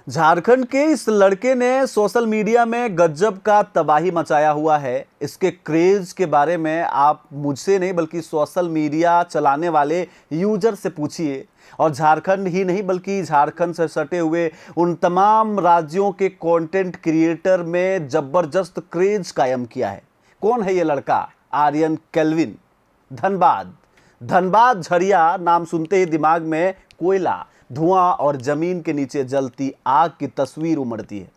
झारखंड के इस लड़के ने सोशल मीडिया में गजब का तबाही मचाया हुआ है। इसके क्रेज के बारे में आप मुझसे नहीं बल्कि सोशल मीडिया चलाने वाले यूजर से पूछिए। और झारखंड ही नहीं बल्कि झारखंड से सटे हुए उन तमाम राज्यों के कंटेंट क्रिएटर में जबरदस्त क्रेज कायम किया है। कौन है ये लड़का? आर्यन केल्विन। धनबाद धनबाद झरिया नाम सुनते ही दिमाग में कोयला, धुआं और जमीन के नीचे जलती आग की तस्वीर उमड़ती है।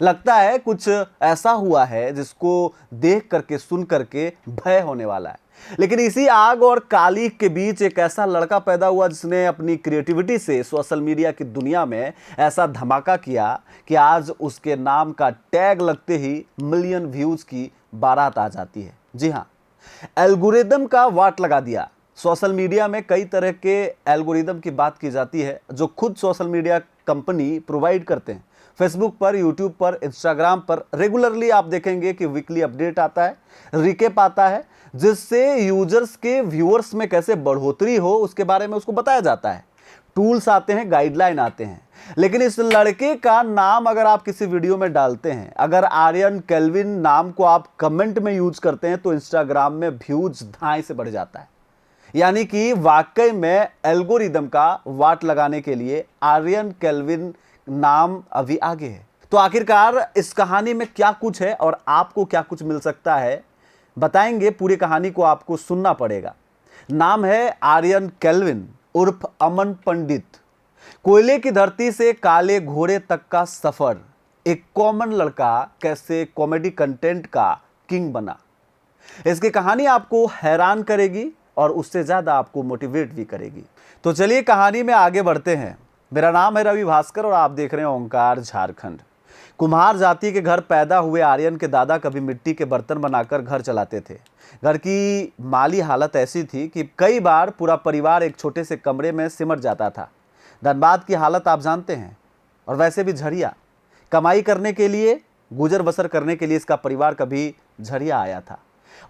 लगता है कुछ ऐसा हुआ है जिसको देख करके सुन करके भय होने वाला है। लेकिन इसी आग और काली के बीच एक ऐसा लड़का पैदा हुआ जिसने अपनी क्रिएटिविटी से सोशल मीडिया की दुनिया में ऐसा धमाका किया कि आज उसके नाम का टैग लगते ही मिलियन व्यूज की बारात आ जाती है। जी हाँ, एल्गोरिदम का वाट लगा दिया। सोशल मीडिया में कई तरह के एल्गोरिदम की बात की जाती है जो खुद सोशल मीडिया कंपनी प्रोवाइड करते हैं। फेसबुक पर, यूट्यूब पर, इंस्टाग्राम पर रेगुलरली आप देखेंगे कि वीकली अपडेट आता है, रिकेप आता है, जिससे यूजर्स के व्यूअर्स में कैसे बढ़ोतरी हो उसके बारे में उसको बताया जाता है। टूल्स आते हैं, गाइडलाइन आते हैं। लेकिन इस लड़के का नाम अगर आप किसी वीडियो में डालते हैं, अगर आर्यन केल्विन नाम को आप कमेंट में यूज करते हैं तो इंस्टाग्राम में व्यूज धाए से बढ़ जाता है। यानी कि वाकई में एल्गोरिदम का वाट लगाने के लिए आर्यन केल्विन नाम अभी आगे है। तो आखिरकार इस कहानी में क्या कुछ है और आपको क्या कुछ मिल सकता है, बताएंगे। पूरी कहानी को आपको सुनना पड़ेगा। नाम है आर्यन केल्विन उर्फ अमन पंडित। कोयले की धरती से काले घोड़े तक का सफर। एक कॉमन लड़का कैसे कॉमेडी कंटेंट का किंग बना। इसकी कहानी आपको हैरान करेगी और उससे ज्यादा आपको मोटिवेट भी करेगी। तो चलिए कहानी में आगे बढ़ते हैं। मेरा नाम है रवि भास्कर और आप देख रहे हैं ओंकार झारखंड। कुम्हार जाति के घर पैदा हुए आर्यन के दादा कभी मिट्टी के बर्तन बनाकर घर चलाते थे। घर की माली हालत ऐसी थी कि कई बार पूरा परिवार एक छोटे से कमरे में सिमट जाता था। धनबाद की हालत आप जानते हैं, और वैसे भी झरिया कमाई करने के लिए, गुजर बसर करने के लिए इसका परिवार कभी झरिया आया था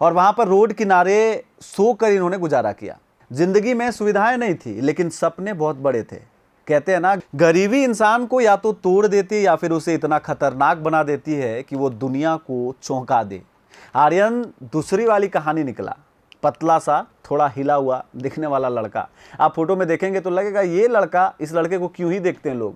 और वहां पर रोड किनारे सोकर इन्होंने गुजारा किया। जिंदगी में सुविधाएं नहीं थी लेकिन सपने बहुत बड़े थे। कहते हैं ना, गरीबी इंसान को या तो तोड़ देती है या फिर उसे इतना खतरनाक बना देती है कि वो दुनिया को चौंका दे। आर्यन दूसरी वाली कहानी निकला। पतला सा, थोड़ा हिला हुआ दिखने वाला लड़का। आप फोटो में देखेंगे तो लगेगा ये लड़का, इस लड़के को क्यों ही देखते हैं लोग,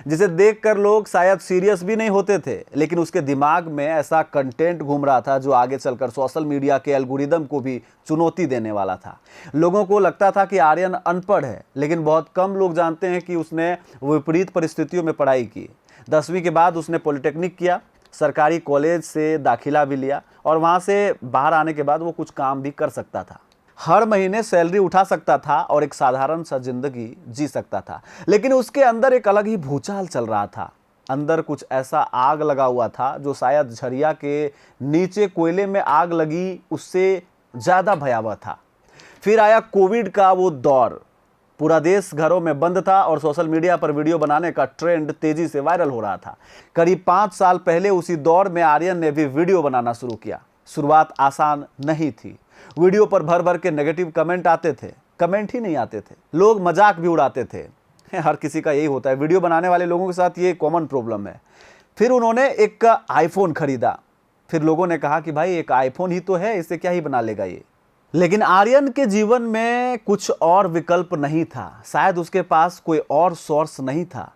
जिसे देखकर लोग शायद सीरियस भी नहीं होते थे। लेकिन उसके दिमाग में ऐसा कंटेंट घूम रहा था जो आगे चलकर सोशल मीडिया के एल्गोरिदम को भी चुनौती देने वाला था। लोगों को लगता था कि आर्यन अनपढ़ है, लेकिन बहुत कम लोग जानते हैं कि उसने विपरीत परिस्थितियों में पढ़ाई की। 10वीं के बाद उसने पॉलिटेक्निक किया, सरकारी कॉलेज से दाखिला भी लिया और वहाँ से बाहर आने के बाद वो कुछ काम भी कर सकता था। हर महीने सैलरी उठा सकता था और एक साधारण सा जिंदगी जी सकता था। लेकिन उसके अंदर एक अलग ही भूचाल चल रहा था। अंदर कुछ ऐसा आग लगा हुआ था जो शायद झरिया के नीचे कोयले में आग लगी उससे ज़्यादा भयावह था। फिर आया कोविड का वो दौर। पूरा देश घरों में बंद था और सोशल मीडिया पर वीडियो बनाने का ट्रेंड तेजी से वायरल हो रहा था। करीब 5 साल पहले उसी दौर में आर्यन ने भी वीडियो बनाना शुरू किया। शुरुआत आसान नहीं थी। वीडियो पर भर भर के नेगेटिव कमेंट आते थे, कमेंट ही नहीं आते थे, लोग मजाक भी उड़ाते थे। हर किसी का यही होता है, वीडियो बनाने वाले लोगों के साथ ये कॉमन प्रॉब्लम है। फिर उन्होंने एक आईफोन खरीदा। फिर लोगों ने कहा कि भाई एक आईफोन ही तो है, इससे क्या ही बना लेगा ये। लेकिन आर्यन के जीवन में कुछ और विकल्प नहीं था। शायद उसके पास कोई और सोर्स नहीं था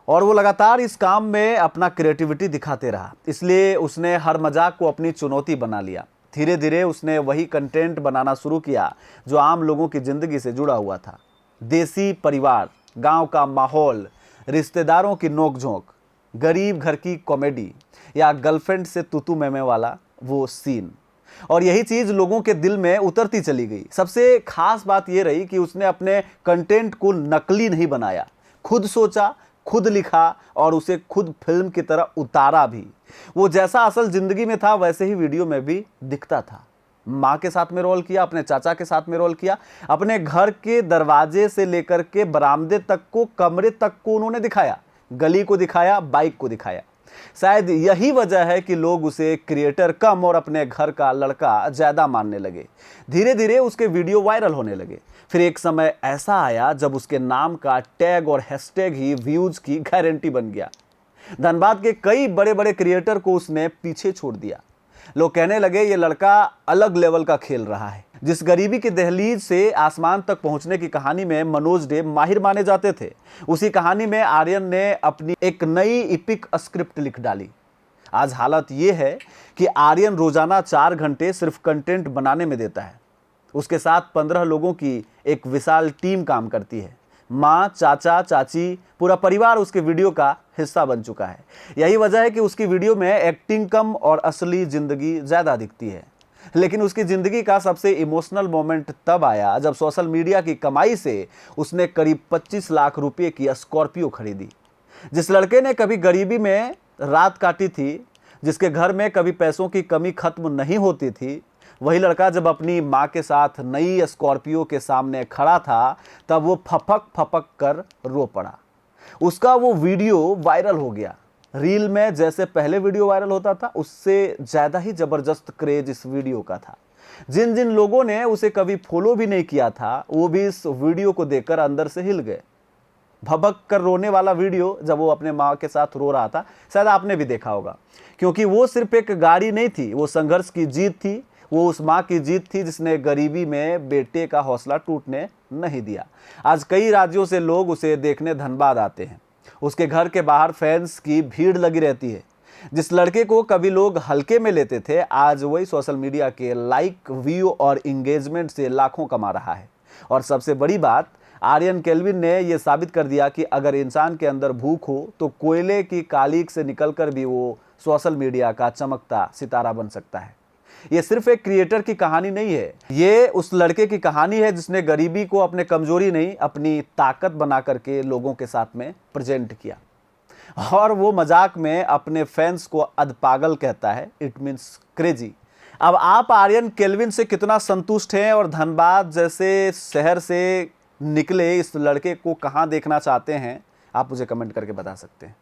और वो लगातार इस काम में अपना क्रिएटिविटी दिखाते रहा। इसलिए उसने हर मजाक को अपनी चुनौती बना लिया। धीरे धीरे उसने वही कंटेंट बनाना शुरू किया जो आम लोगों की जिंदगी से जुड़ा हुआ था। देसी परिवार, गांव का माहौल, रिश्तेदारों की नोकझोंक, गरीब घर की कॉमेडी या गर्लफ्रेंड से तूतू मैमे वाला वो सीन। और यही चीज लोगों के दिल में उतरती चली गई। सबसे खास बात यह रही कि उसने अपने कंटेंट को नकली नहीं बनाया, खुद सोचा, खुद लिखा और उसे खुद फिल्म की तरह उतारा भी। वो जैसा असल जिंदगी में था वैसे ही वीडियो में भी दिखता था। माँ के साथ में रोल किया, अपने चाचा के साथ में रोल किया, अपने घर के दरवाजे से लेकर के बरामदे तक को, कमरे तक को उन्होंने दिखाया, गली को दिखाया, बाइक को दिखाया। शायद यही वजह है कि लोग उसे क्रिएटर कम और अपने घर का लड़का ज्यादा मानने लगे। धीरे धीरे उसके वीडियो वायरल होने लगे। फिर एक समय ऐसा आया जब उसके नाम का टैग और हैशटैग ही व्यूज की गारंटी बन गया। धनबाद के कई बड़े बड़े क्रिएटर को उसने पीछे छोड़ दिया। लोग कहने लगे ये लड़का अलग लेवल का खेल रहा है। जिस गरीबी की दहलीज से आसमान तक पहुंचने की कहानी में मनोज डे माहिर माने जाते थे, उसी कहानी में आर्यन ने अपनी एक नई इपिक स्क्रिप्ट लिख डाली। आज हालत ये है कि आर्यन रोजाना 4 घंटे सिर्फ कंटेंट बनाने में देता है। उसके साथ 15 लोगों की एक विशाल टीम काम करती है। माँ, चाचा, चाची, पूरा परिवार उसके वीडियो का हिस्सा बन चुका है। यही वजह है कि उसकी वीडियो में एक्टिंग कम और असली जिंदगी ज़्यादा दिखती है। लेकिन उसकी ज़िंदगी का सबसे इमोशनल मोमेंट तब आया जब सोशल मीडिया की कमाई से उसने करीब 25 लाख रुपए की स्कॉर्पियो खरीदी। जिस लड़के ने कभी गरीबी में रात काटी थी, जिसके घर में कभी पैसों की कमी खत्म नहीं होती थी, वही लड़का जब अपनी माँ के साथ नई स्कॉर्पियो के सामने खड़ा था, तब वो फपक फपक कर रो पड़ा। उसका वो वीडियो वायरल हो गया। रील में जैसे पहले वीडियो वायरल होता था, उससे ज़्यादा ही ज़बरदस्त क्रेज इस वीडियो का था। जिन जिन लोगों ने उसे कभी फॉलो भी नहीं किया था, वो भी इस वीडियो को देखकर अंदर से हिल गए। भबक कर रोने वाला वीडियो जब वो अपने माँ के साथ रो रहा था, शायद आपने भी देखा होगा, क्योंकि वो सिर्फ एक गाड़ी नहीं थी, वो संघर्ष की जीत थी। वो उस माँ की जीत थी जिसने गरीबी में बेटे का हौसला टूटने नहीं दिया। आज कई राज्यों से लोग उसे देखने धनबाद आते हैं। उसके घर के बाहर फैंस की भीड़ लगी रहती है। जिस लड़के को कभी लोग हल्के में लेते थे, आज वही सोशल मीडिया के लाइक, व्यू और इंगेजमेंट से लाखों कमा रहा है। और सबसे बड़ी बात, आर्यन केल्विन ने यह साबित कर दिया कि अगर इंसान के अंदर भूख हो तो कोयले की कालीक से निकलकर भी वो सोशल मीडिया का चमकता सितारा बन सकता है। ये सिर्फ एक क्रिएटर की कहानी नहीं है, ये उस लड़के की कहानी है जिसने गरीबी को अपने कमजोरी नहीं, अपनी ताकत बना करके लोगों के साथ में प्रेजेंट किया। और वो मजाक में अपने फैंस को अधपागल कहता है, इट मीन्स क्रेजी। अब आप आर्यन केल्विन से कितना संतुष्ट हैं और धनबाद जैसे शहर से निकले इस लड़के को कहाँ देखना चाहते हैं, आप मुझे कमेंट करके बता सकते हैं।